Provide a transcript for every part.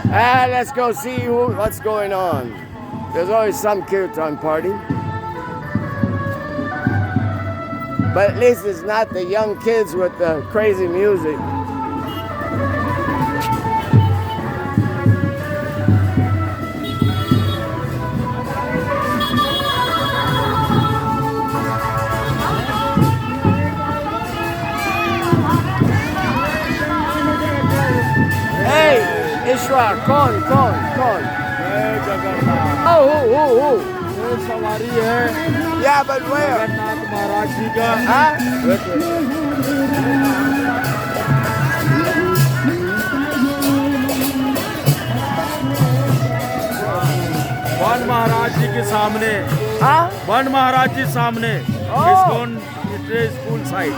Let's go see what's going on. There's always some kirtan party. But at least it's not the young kids with the crazy music. Hey, Ishwar, con. Oh, who? सवारी है Yeah, but where? Jagannath महाराज जी का Huh? One Maharaj जी के सामने Huh? One Maharaj ji सामने ISKCON school side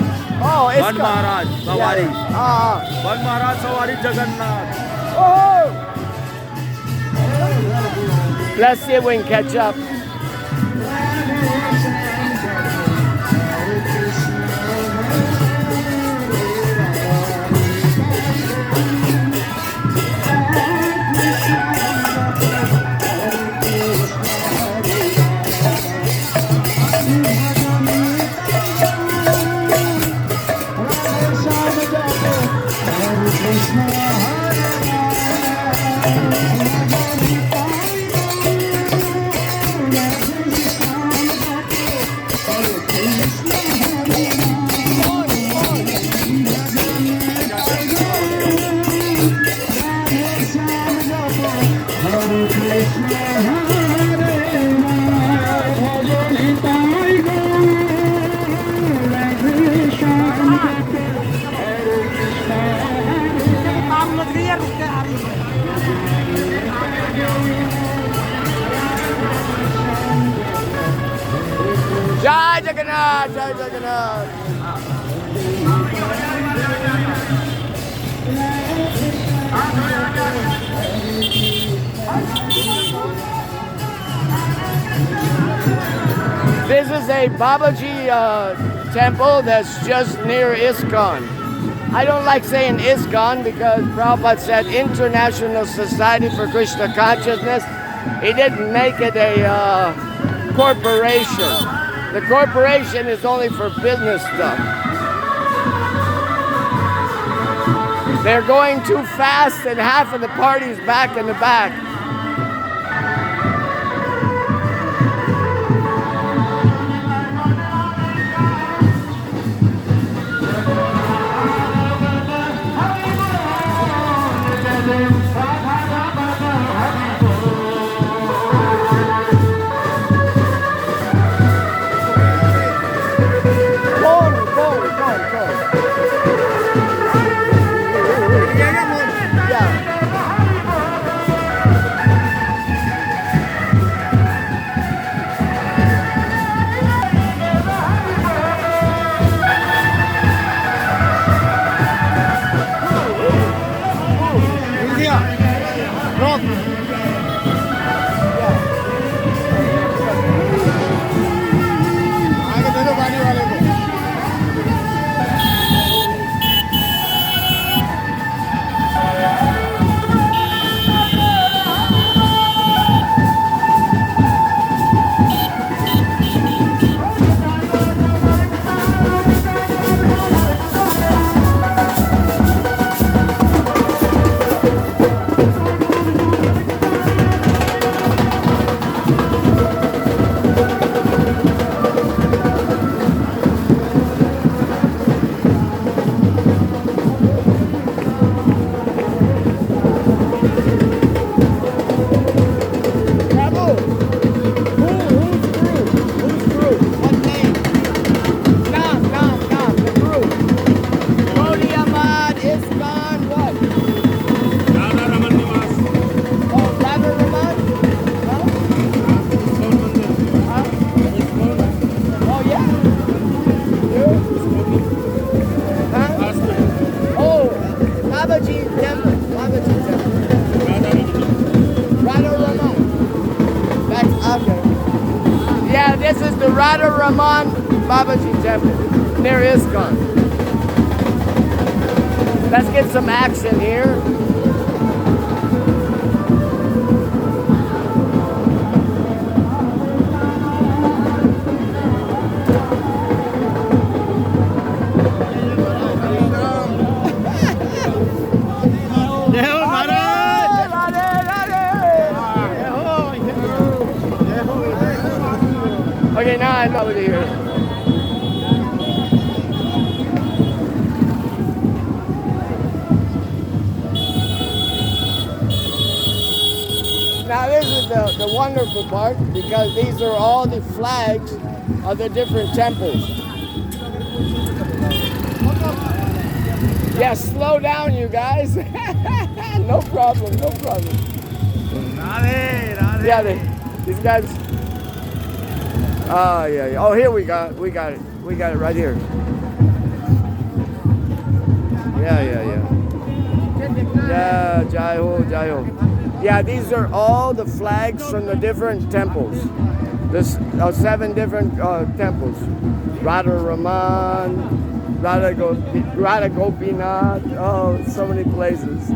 Oh, it's वन महाराज सवारी Ah. One Maharaj सवारी Jagannath Oh. Let's see if we can catch up. Jai Jagannath, Jai Jagannath. This is a Babaji temple that's just near ISKCON. I don't like saying ISKCON because Prabhupada said International Society for Krishna Consciousness. He didn't make it a corporation. The corporation is only for business stuff. They're going too fast and half of the party's back in the back. This is the Radhe Raman Babaji temple near ISKCON. Let's get some action here. stand over here. Now this is the wonderful part because these are all the flags of the different temples. Yeah, slow down, you guys. No problem, no problem. Radhe, Radhe. Yeah, these guys. Oh yeah, yeah. Oh, here we got it. We got it right here. Yeah, yeah, yeah. Yeah, Jai Ho, Jai Ho. Yeah, these are all the flags from the different temples. There's 7 different temples. Radha Raman, Radha Gopinath. Oh, so many places.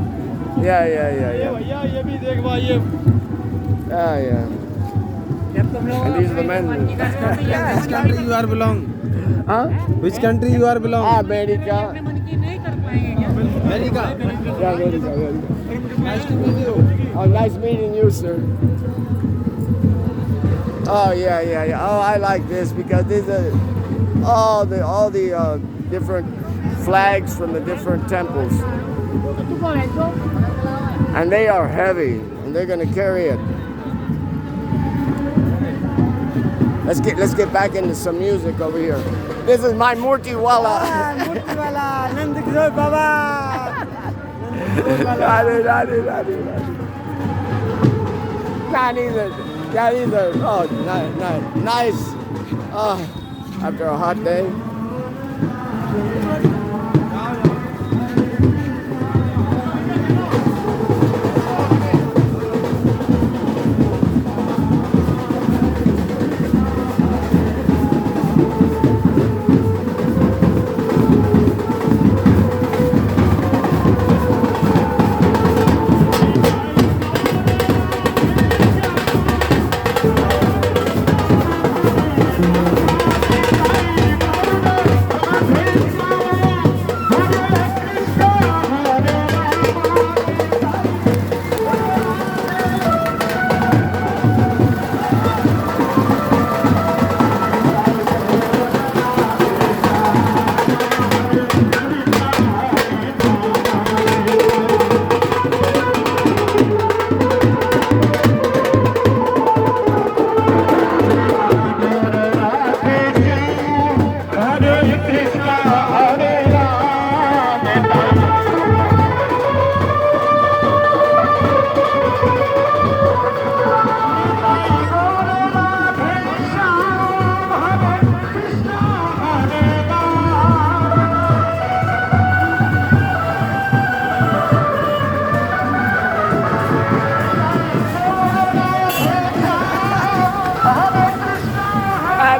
Yeah, yeah, yeah, yeah. Yeah, yeah. And these are the men. Which country you are belong? Huh? Which country you are belong? America. America. Yeah, America. Nice to meet you. Oh, nice meeting you, sir. Oh yeah, yeah, yeah. Oh, I like this because these are all the different flags from the different temples, and they are heavy, and they're gonna carry it. Let's get back into some music over here. This is my Murti Wala. Murti wala, Nandikshore Baba. Radhe, Radhe, Radhe, Radhe. Nah, these are oh, nice. After a hot day.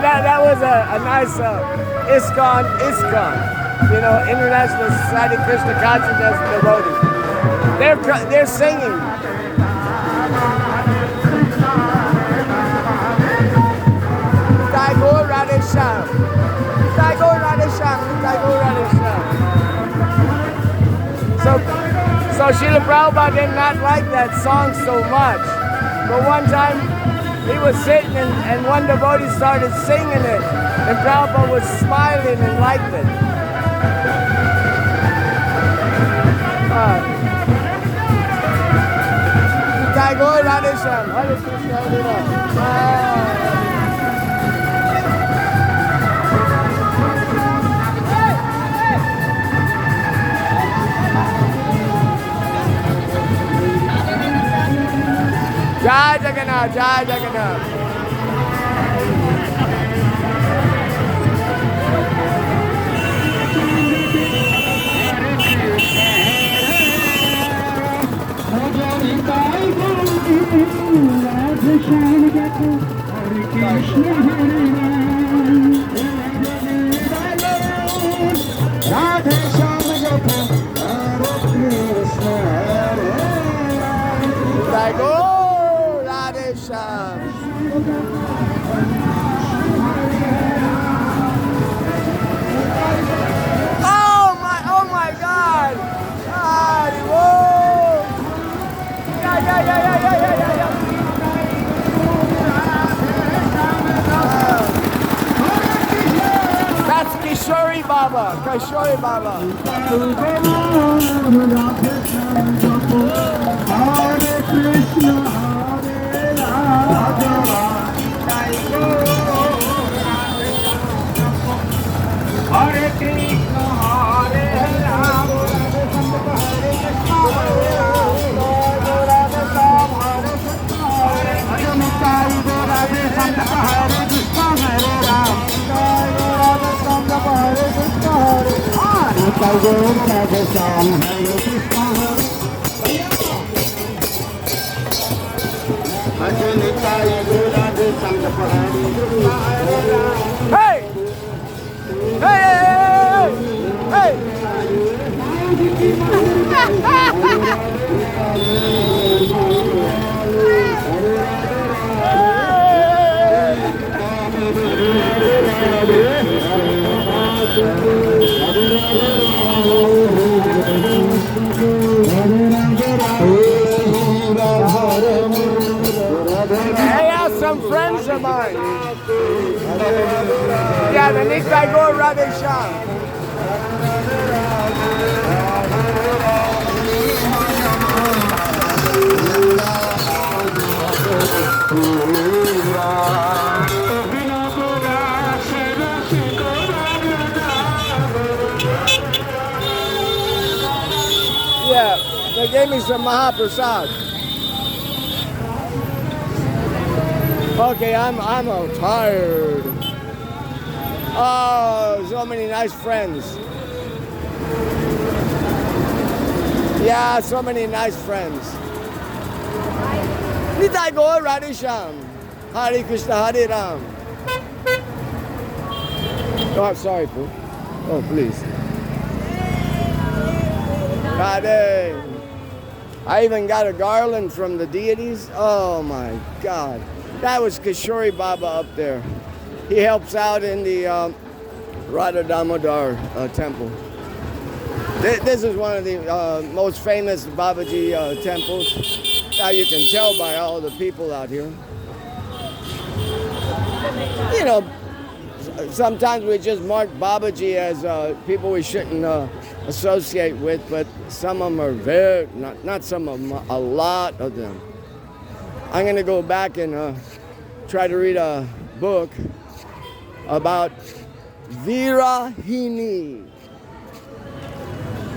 That was a nice ISKCON, you know, International Society of Krishna Consciousness devotees. They're singing. Nitai Gaur Radhe Shyam. Nitai Gaur Radhe Shyam. Nitai Gaur Radhe Shyam. So Srila Prabhupada did not like that song so much. But one time he was sitting and one devotee started singing it, and Prabhupada was smiling and liked it. Nitai Gaur Radhe Shyam. Hare Krishna, Hare Rama. Jai Jagannath, Jai Jagannath. Nitai Gaur Radhe Shyam. Oh my God! Whoa! Yeah. Baba, Kshori Baba. Hare Krishna, Hare Rama, Hare Krishna, Hare Rama, Hare Krishna, Hare Rama, Radhe Shyam, Hare Krishna, Hare Nitai, Radhe Sant, Hare Krishna, Hare Rama, Radhe Sant, Hare Krishna, Hare Nitai, Gaur, Radhe Shyam, Hare Krishna, Hare Nitai, Radhe Sant, Hare Krishna, Hare Rama. Hey! Hey! Hey! Hey, out some friends of mine. Yeah, the Nitai Gaur Radhe Shyam. Yeah, they gave me some Mahaprasad. Okay, I'm all tired. Oh, so many nice friends. Yeah, so many nice friends. Nitai Gaur Radhe Shyam. Hare Krishna, Hare Ram. Oh, I'm sorry, Pooh. Oh, please. Radhe. I even got a garland from the deities. Oh my God. That was Kshori Baba up there. He helps out in the Radha Damodar temple. This is one of the most famous Babaji temples. Now you can tell by all the people out here. You know, sometimes we just mark Babaji as people we shouldn't associate with, but some of them are very, not some of them, a lot of them. I'm going to go back and try to read a book about Virahini.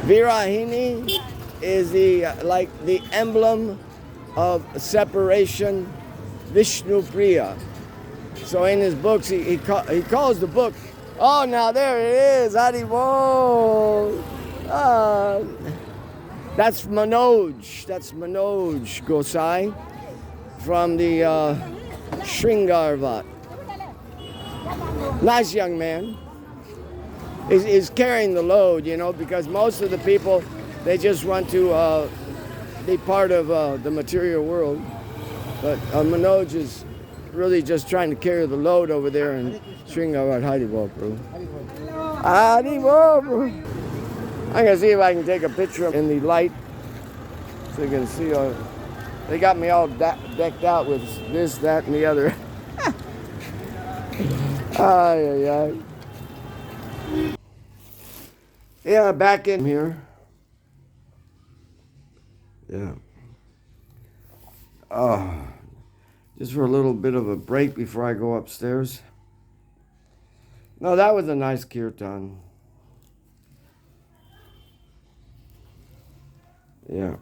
Virahini is the emblem of separation, Vishnu Priya. So in his books, he calls the book, oh, now there it is, Haribol. That's Manoj Gosai from the Shringarvat. Nice young man. Is carrying the load, you know, because most of the people, they just want to be part of the material world. But Manoj is really just trying to carry the load over there and Shringarvat. Haribol, bro. Haribol, bro. I'm going to see if I can take a picture in the light so you can see. They got me all decked out with this, that, and the other. Ay, ay, ay. Yeah, back in here. Yeah. Just for a little bit of a break before I go upstairs. No, that was a nice kirtan. Yeah.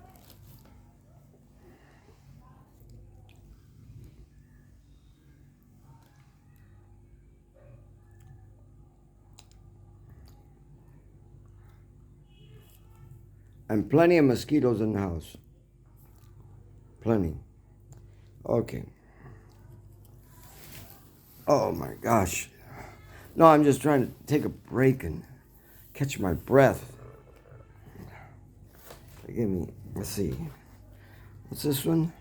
And plenty of mosquitoes in the house. Plenty. Okay. Oh my gosh. No, I'm just trying to take a break and catch my breath. Give me, let's see. What's this one?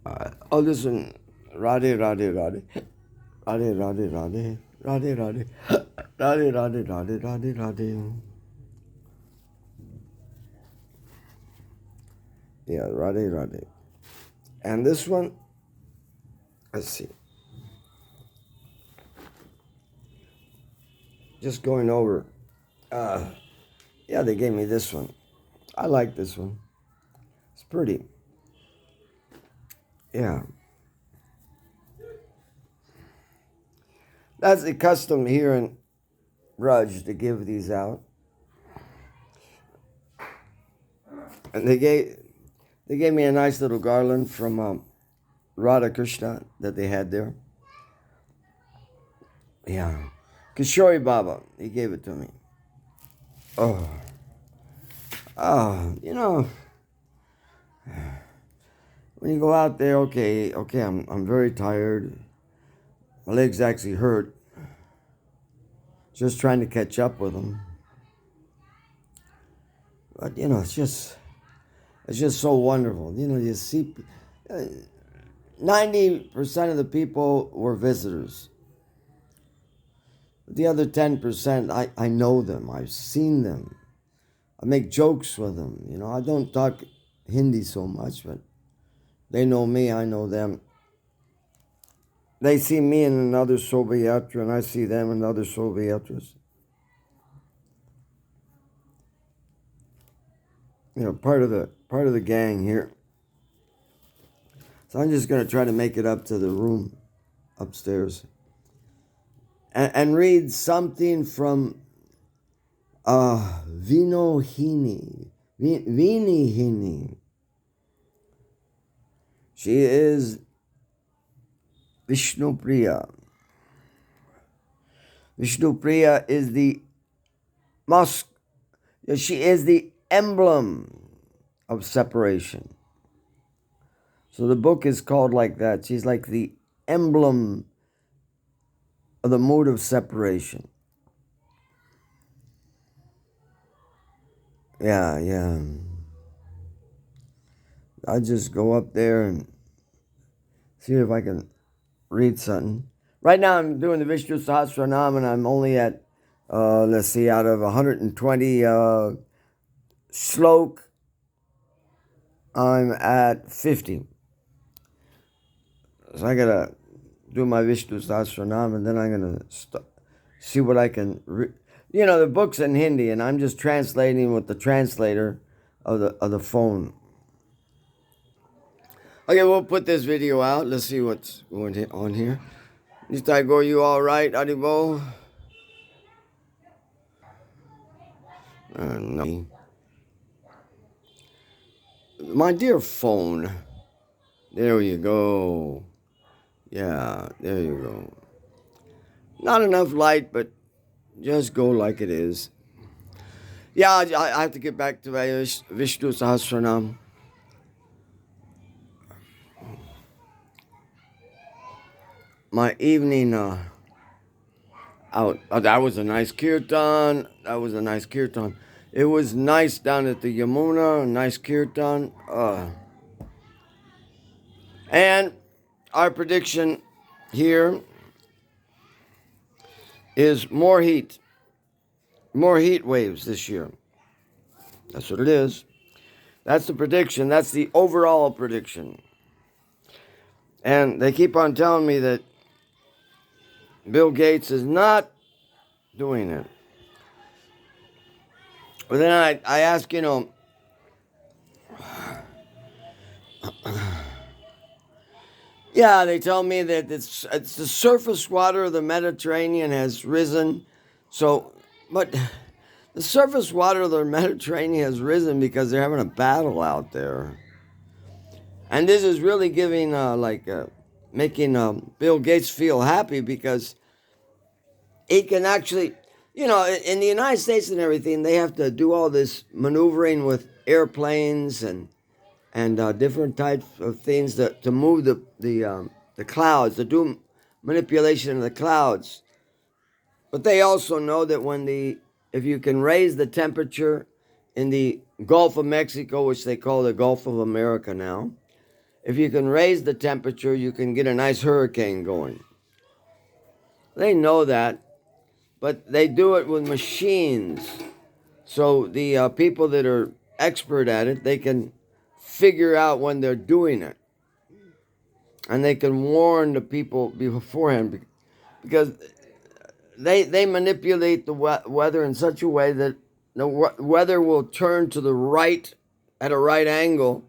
This one. Radhe, Radhe, Radhe. Radhe, Radhe, Radhe. Radhe, Radhe. Radhe, Radhe, Radhe, Radhe, Radhe. Yeah, Radhe, Radhe. And this one, let's see. just going over. Yeah, they gave me this one. I like this one. It's pretty. Yeah. That's the custom here in Raj to give these out. And they gave me a nice little garland from Radha Krsna that they had there. Yeah. Kishori Baba, he gave it to me. Oh, you know, when you go out there, okay, I'm very tired. My legs actually hurt. Just trying to catch up with them. But, you know, it's just so wonderful. You know, you see, 90% of the people were visitors. The other 10%, I know them. I've seen them. I make jokes with them. You know, I don't talk Hindi so much, but they know me, I know them. They see me in another Shobhayatra, and I see them in other Shobhayatras. You know, part of the gang here. So I'm just going to try to make it up to the room upstairs and read something from Vinohini. Vinihini. She is Vishnu Priya. Vishnu Priya is the she is the emblem of separation. So the book is called like that. She's like the emblem of the mode of separation. Yeah. I'll just go up there and see if I can read something. Right now I'm doing the Vishnu Sahasranam and I'm only at, let's see, out of 120 slok, I'm at 50. So I gotta do my Vishnu Sahasranam and then I'm gonna see what I can you know, the book's in Hindi and I'm just translating with the translator of the phone. Okay, we'll put this video out. Let's see what's going on here. Nitai, Gaur, you all right, Adibo? No. My dear phone. There you go. Yeah, there you go. Not enough light, but just go like it is. Yeah, I have to get back to Vishnu Sahasranam. My evening out. That was a nice kirtan. It was nice down at the Yamuna. Nice kirtan. And our prediction here is more heat waves this year. That's what it is. That's the prediction. That's the overall prediction. And they keep on telling me that Bill Gates is not doing it. But then I ask, you know, yeah, they tell me that it's the surface water of the Mediterranean has risen. So, but the surface water of the Mediterranean has risen because they're having a battle out there. And this is really giving, making Bill Gates feel happy because he can actually, you know, in the United States and everything, they have to do all this maneuvering with airplanes and different types of things to move the clouds, to do manipulation of the clouds. But they also know that if you can raise the temperature in the Gulf of Mexico, which they call the Gulf of America now, if you can raise the temperature, you can get a nice hurricane going. They know that, but they do it with machines. So the people that are expert at it, they can figure out when they're doing it. And they can warn the people beforehand. Because they manipulate the weather in such a way that the weather will turn to the right at a right angle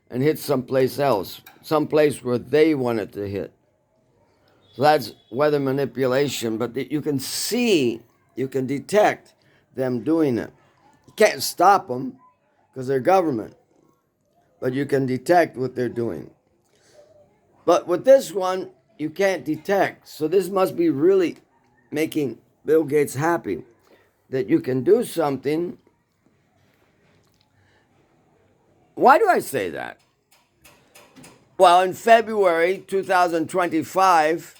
and hit someplace else, someplace where they want it to hit. So that's weather manipulation, but you can see, you can detect them doing it. You can't stop them because they're government, but you can detect what they're doing. But with this one, you can't detect. So this must be really making Bill Gates happy that you can do something. Why do I say that? Well, in February 2025,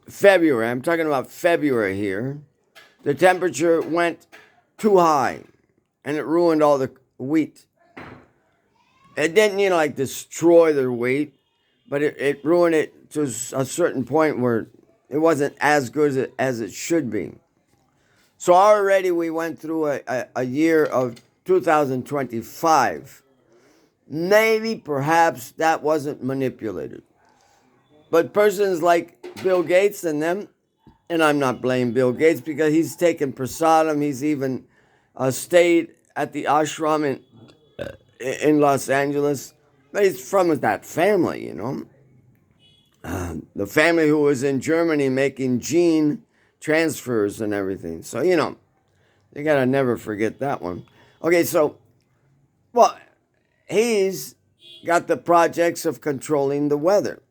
February, I'm talking about February here, the temperature went too high and it ruined all the wheat. It didn't, like destroy their wheat, but it ruined it to a certain point where it wasn't as good as it should be. So already we went through a year of 2025. Maybe, perhaps, that wasn't manipulated. But persons like Bill Gates and them, and I'm not blaming Bill Gates because he's taken prasadam, he's even stayed at the ashram in Los Angeles, but he's from that family, the family who was in Germany making gene transfers and everything. So, you gotta never forget that one. Okay, so, well, he's got the projects of controlling the weather.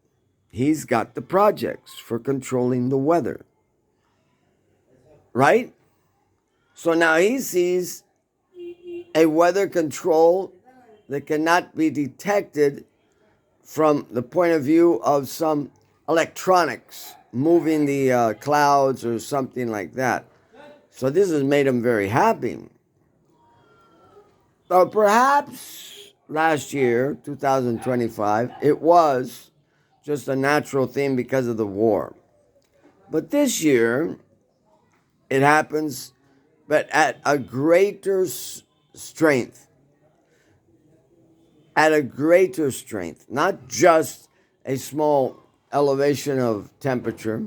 He's got the projects for controlling the weather. Right? So now he sees a weather control that cannot be detected from the point of view of some electronics moving the clouds or something like that. So this has made him very happy. But perhaps last year, 2025, it was just a natural thing because of the war. But this year, it happens, but at a greater strength. At a greater strength, not just a small elevation of temperature,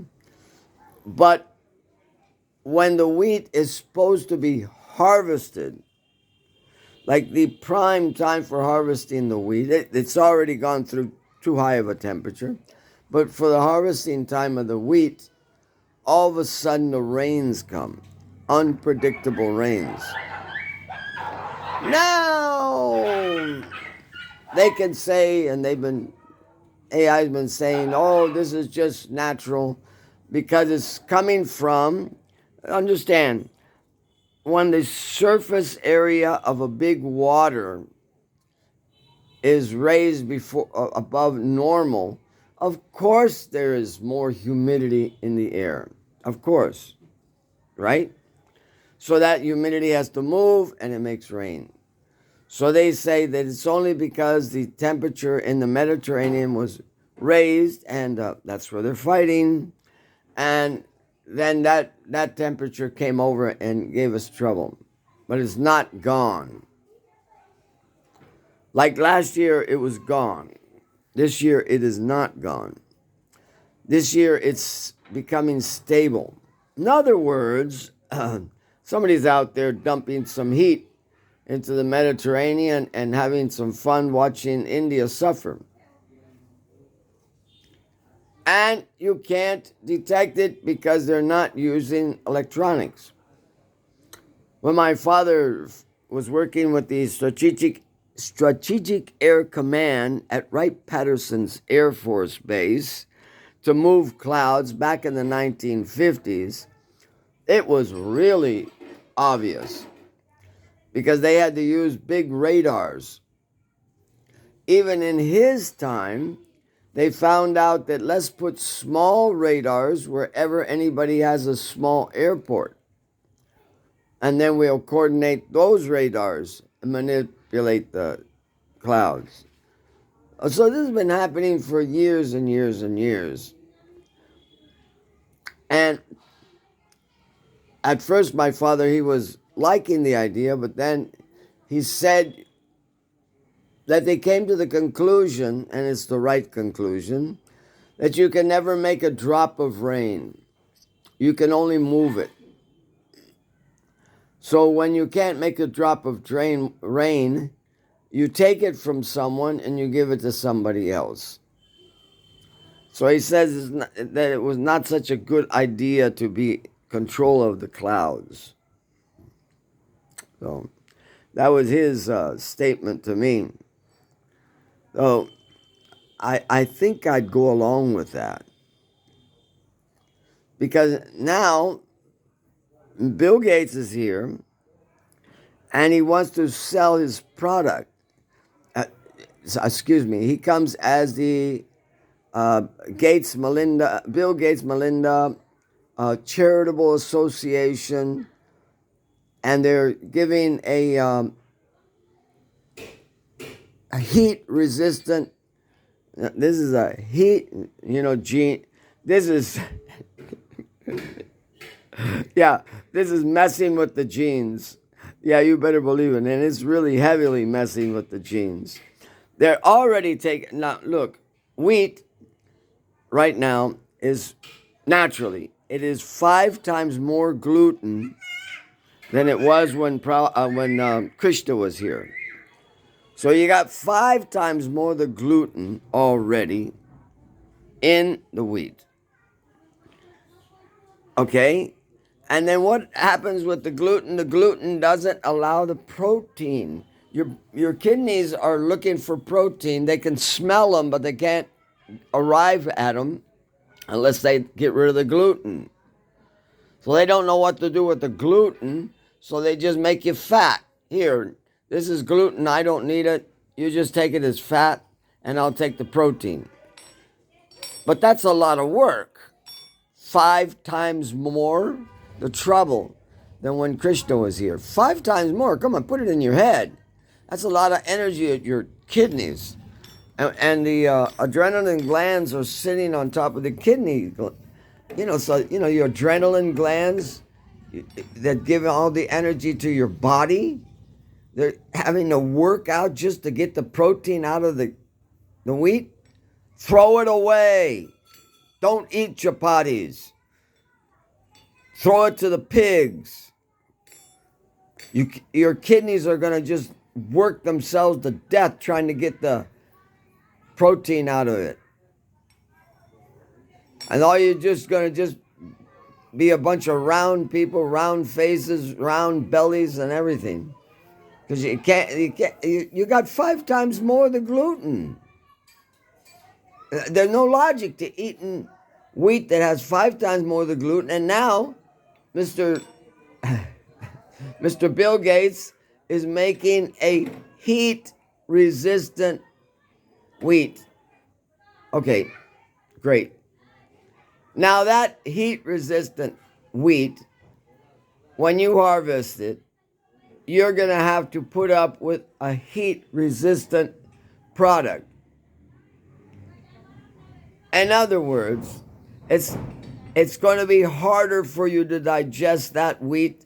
but when the wheat is supposed to be harvested, like the prime time for harvesting the wheat, it's already gone through too high of a temperature, but for the harvesting time of the wheat, all of a sudden the rains come, unpredictable rains. Now, they can say, and AI's been saying, oh, this is just natural because it's coming from, understand, when the surface area of a big water is raised above normal, of course there is more humidity in the air. Of course, right? So that humidity has to move and it makes rain. So they say that it's only because the temperature in the Mediterranean was raised, and that's where they're fighting, and then that temperature came over and gave us trouble. But it's not gone. Like last year, it was gone. This year, it is not gone. This year, it's becoming stable. In other words, somebody's out there dumping some heat into the Mediterranean and having some fun watching India suffer. And you can't detect it because they're not using electronics. When my father was working with the Strategic Air Command at Wright-Patterson's Air Force Base to move clouds back in the 1950s, it was really obvious because they had to use big radars. Even in his time, they found out that let's put small radars wherever anybody has a small airport. And then we'll coordinate those radars and manipulate the clouds. So this has been happening for years and years and years. And at first, my father, he was liking the idea, but then he said that they came to the conclusion, and it's the right conclusion, that you can never make a drop of rain. You can only move it. So when you can't make a drop of rain, you take it from someone and you give it to somebody else. So he says that it was not such a good idea to be control of the clouds. So that was his statement to me. So I think I'd go along with that. Because now Bill Gates is here and he wants to sell his product. He comes as the Bill Gates Melinda charitable association, and they're giving a heat resistant. This is a heat, gene. This is, yeah, this is messing with the genes. Yeah, you better believe it. And it's really heavily messing with the genes. They're already taking, now look, wheat right now is naturally, it is 5 times more gluten than it was when Krishna was here. So you got 5 times more the gluten already in the wheat. Okay? And then what happens with the gluten? The gluten doesn't allow the protein. Your kidneys are looking for protein. They can smell them, but they can't arrive at them unless they get rid of the gluten. So they don't know what to do with the gluten, so they just make you fat. Here, this is gluten. I don't need it. You just take it as fat, and I'll take the protein. But that's a lot of work. 5 times more the trouble than when Krishna was here. 5 times more. Come on, put it in your head. That's a lot of energy at your kidneys. And the adrenaline glands are sitting on top of the kidney. So, your adrenaline glands that give all the energy to your body, they're having to work out just to get the protein out of the wheat. Throw it away. Don't eat chapatis. Throw it to the pigs. Your kidneys are going to just work themselves to death trying to get the protein out of it. And all you're just going to just be a bunch of round people, round faces, round bellies and everything. Because you got 5 times more of the gluten. There's no logic to eating wheat that has 5 times more of the gluten. And now, Mr. Bill Gates is making a heat-resistant wheat. Okay, great. Now that heat-resistant wheat, when you harvest it, you're going to have to put up with a heat-resistant product. In other words, it's going to be harder for you to digest that wheat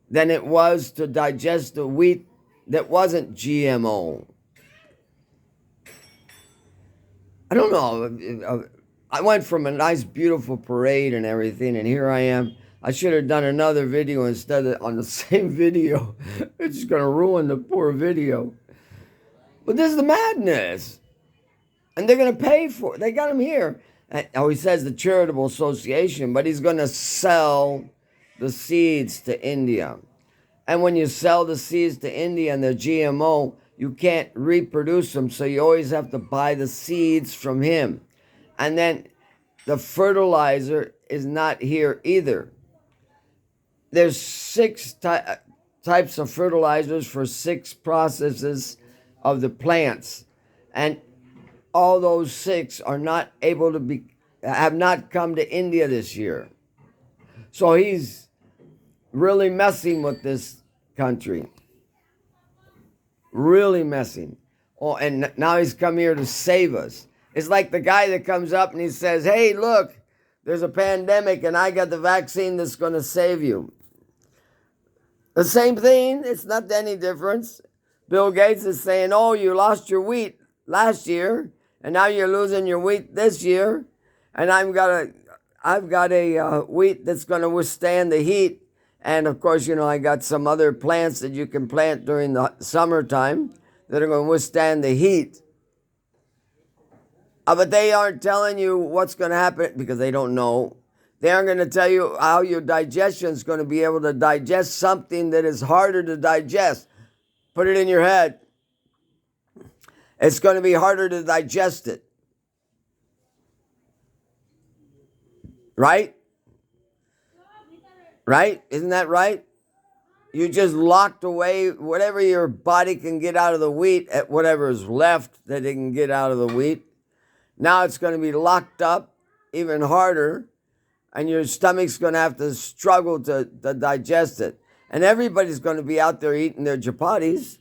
than it was to digest the wheat that wasn't GMO. I don't know. I went from a nice, beautiful parade and everything, and here I am. I should have done another video instead of on the same video. It's just going to ruin the poor video. But this is the madness. And they're going to pay for it. They got him here. He says the charitable association, but he's going to sell the seeds to India. And when you sell the seeds to India and they're GMO, you can't reproduce them, so you always have to buy the seeds from him. And then the fertilizer is not here either. There's 6 types of fertilizers for 6 processes of the plants. And all those 6 are not able to have not come to India this year. So he's really messing with this country. Really messing. Oh, and now he's come here to save us. It's like the guy that comes up and he says, hey, look, there's a pandemic and I got the vaccine that's going to save you. The same thing. It's not any difference. Bill Gates is saying, oh, you lost your wheat last year and now you're losing your wheat this year. And I've got a wheat that's going to withstand the heat. And of course, I got some other plants that you can plant during the summertime that are going to withstand the heat. But they aren't telling you what's going to happen because they don't know. They aren't going to tell you how your digestion is going to be able to digest something that is harder to digest. Put it in your head. It's going to be harder to digest it. Right? Right? Isn't that right? You just locked away whatever your body can get out of the wheat, at whatever is left that it can get out of the wheat. Now it's going to be locked up even harder, and your stomach's going to have to struggle to digest it. And everybody's going to be out there eating their chapatis.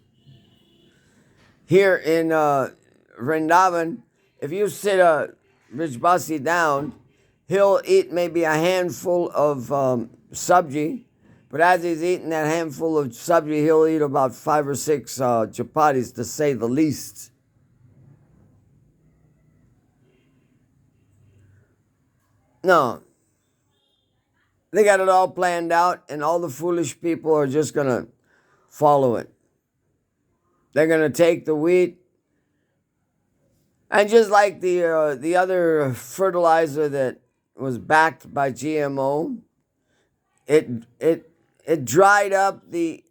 Here in Vrindavan, if you sit a Rijbasi down, he'll eat maybe a handful of sabji, but as he's eating that handful of sabji, he'll eat about 5 or 6 chapatis, to say the least. No. They got it all planned out, and all the foolish people are just going to follow it. They're going to take the wheat, and just like the other fertilizer that was backed by GMO, it dried up the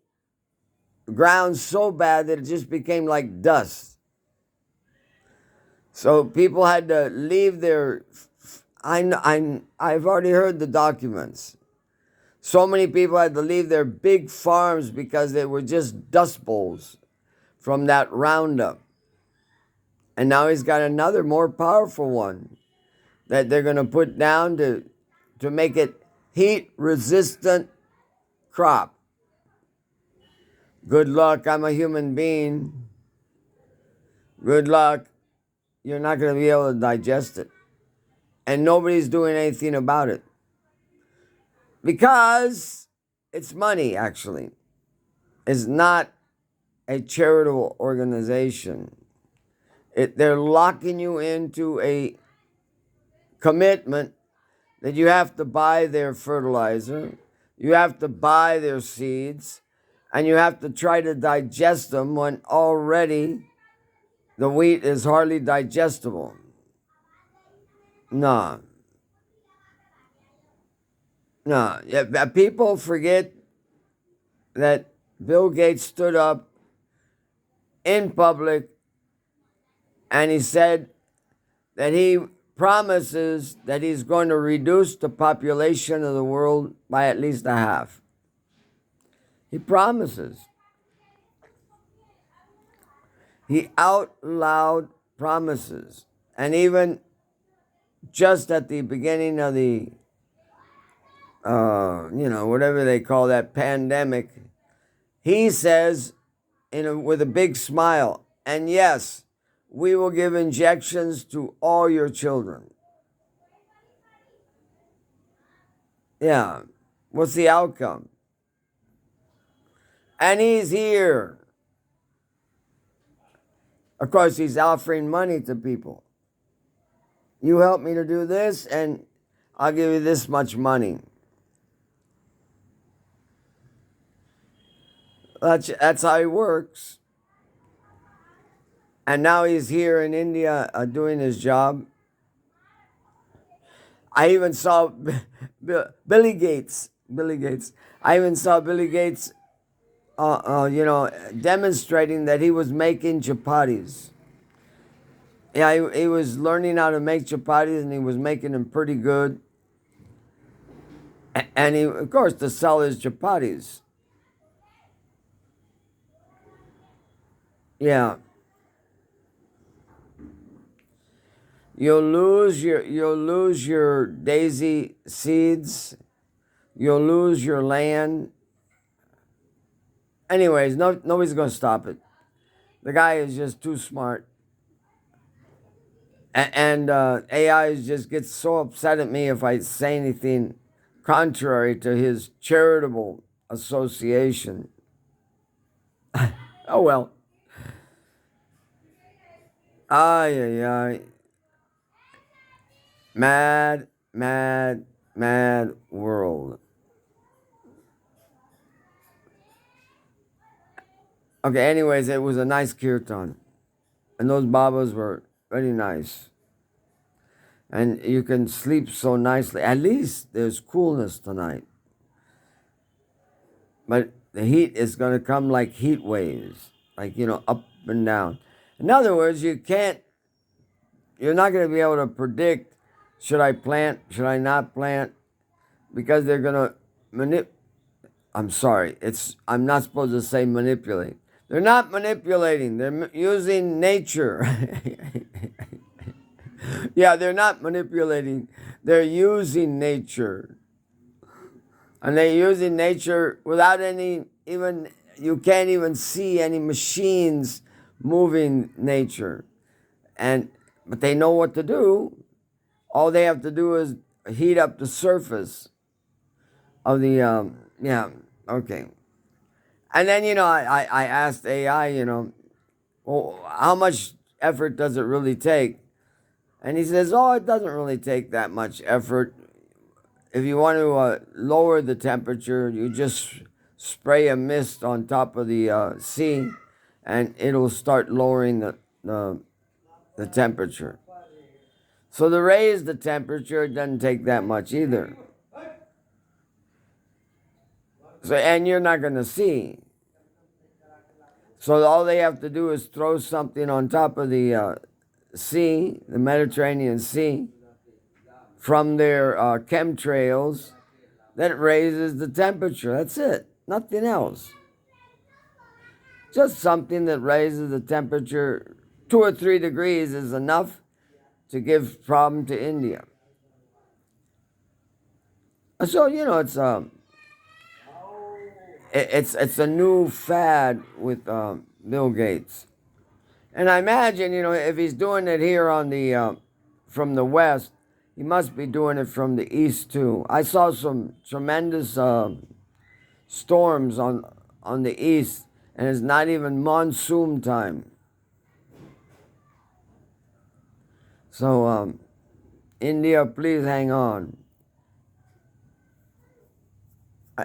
ground so bad that it just became like dust. So people had to leave their... I've already heard the documents. So many people had to leave their big farms because they were just dust bowls from that Roundup. And now he's got another more powerful one that they're going to put down to make it heat-resistant crop. Good luck, I'm a human being. Good luck, you're not going to be able to digest it. And nobody's doing anything about it. Because it's money, actually. It's not a charitable organization. They're locking you into a commitment that you have to buy their fertilizer, you have to buy their seeds, and you have to try to digest them when already the wheat is hardly digestible. No. No. People forget that Bill Gates stood up in public and he said that he promises that he's going to reduce the population of the world by at least a half. He promises. He out loud promises. And even just at the beginning of the, whatever they call that pandemic, he says with a big smile, and yes, we will give injections to all your children. Yeah. What's the outcome? And he's here. Of course, he's offering money to people. You help me to do this, and I'll give you this much money. That's how he works. And now he's here in India doing his job. I even saw Billy Gates. I even saw Billy Gates, demonstrating that he was making chapatis. Yeah, he was learning how to make chapatis, and he was making them pretty good. And he, of course, to sell his chapatis. Yeah. You'll lose your daisy seeds. You'll lose your land. Anyways, nobody's going to stop it. The guy is just too smart. And AI just gets so upset at me if I say anything contrary to his charitable association. Oh well. Ay. Mad mad, mad world. Okay, anyways, it was a nice kirtan. And those babas were very nice. And you can sleep so nicely. At least there's coolness tonight. But the heat is going to come like heat waves, like, up and down. In other words, you're not going to be able to predict, should I plant, should I not plant, because they're going to I'm sorry, I'm not supposed to say manipulate. They're not manipulating, they're using nature. Yeah, they're not manipulating, they're using nature. And they're using nature without you can't even see any machines moving nature. But they know what to do. All they have to do is heat up the surface of yeah, okay. And then, I asked AI, well, how much effort does it really take? And he says, oh, it doesn't really take that much effort. If you want to lower the temperature, you just spray a mist on top of the sea, and it'll start lowering the temperature. So to raise the temperature, it doesn't take that much either. So, and you're not going to see. So all they have to do is throw something on top of the sea, the Mediterranean Sea, from their chemtrails that raises the temperature. That's it. Nothing else. Just something that raises the temperature 2 or 3 degrees is enough to give problem to India. So it's a new fad with Bill Gates, and I imagine if he's doing it here on the from the west, he must be doing it from the east too. I saw some tremendous storms on the east, and it's not even monsoon time. So India, please hang on.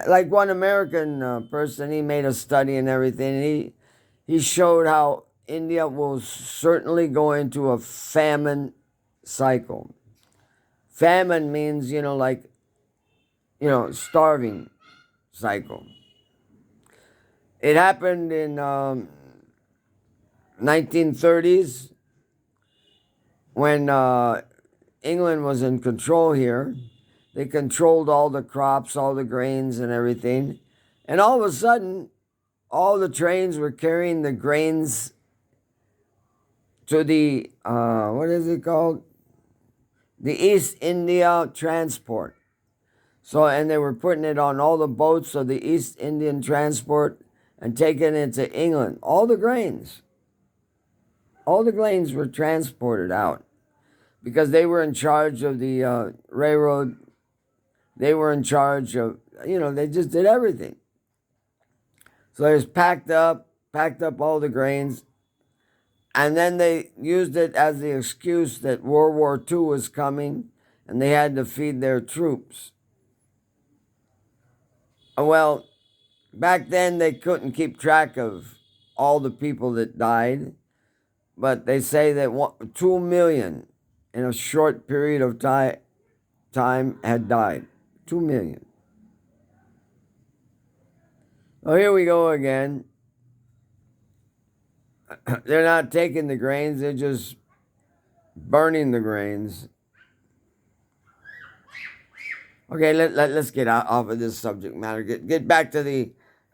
Like one American person, he made a study and everything. And he showed how India will certainly go into a famine cycle. Famine means, starving cycle. It happened in 1930s when England was in control here. They controlled all the crops, all the grains and everything. And all of a sudden, all the trains were carrying the grains to the, what is it called? The East India Transport. So, and they were putting it on all the boats of the East Indian Transport and taking it to England. All the grains were transported out because they were in charge of the railroad. They were in charge of, they just did everything. So they just packed up all the grains, and then they used it as the excuse that World War II was coming and they had to feed their troops. Well, back then they couldn't keep track of all the people that died, but they say that 2 million in a short period of time had died. 2 million. Oh, here we go again. They're not taking the grains, they're just burning the grains. Okay, let's get off of this subject matter. Get back to the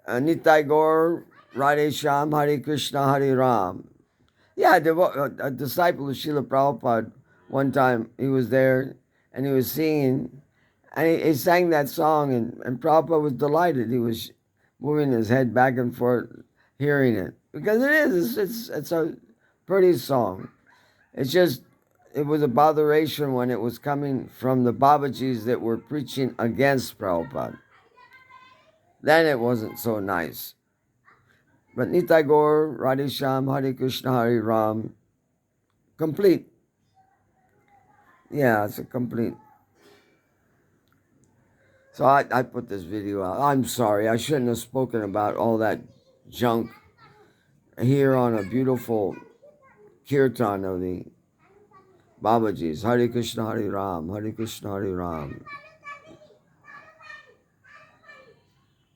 Nitai Gaur, Radhe Shyam, Hare Krsna, Hare Rama. Yeah, a disciple of Srila Prabhupada, one time he was there and he was singing, and he sang that song, and Prabhupada was delighted. He was moving his head back and forth, hearing it. Because it's a pretty song. It's just, it was a botheration when it was coming from the Babajis that were preaching against Prabhupada. Then it wasn't so nice. But Nitai Gaur, Radhe Shyam, Hare Krishna, Hare Ram, complete. Yeah, it's a complete. So I put this video out. I'm sorry, I shouldn't have spoken about all that junk here on a beautiful kirtan of the Babaji's. Hare Krishna, Hare Ram, Hare Krishna, Hare Ram.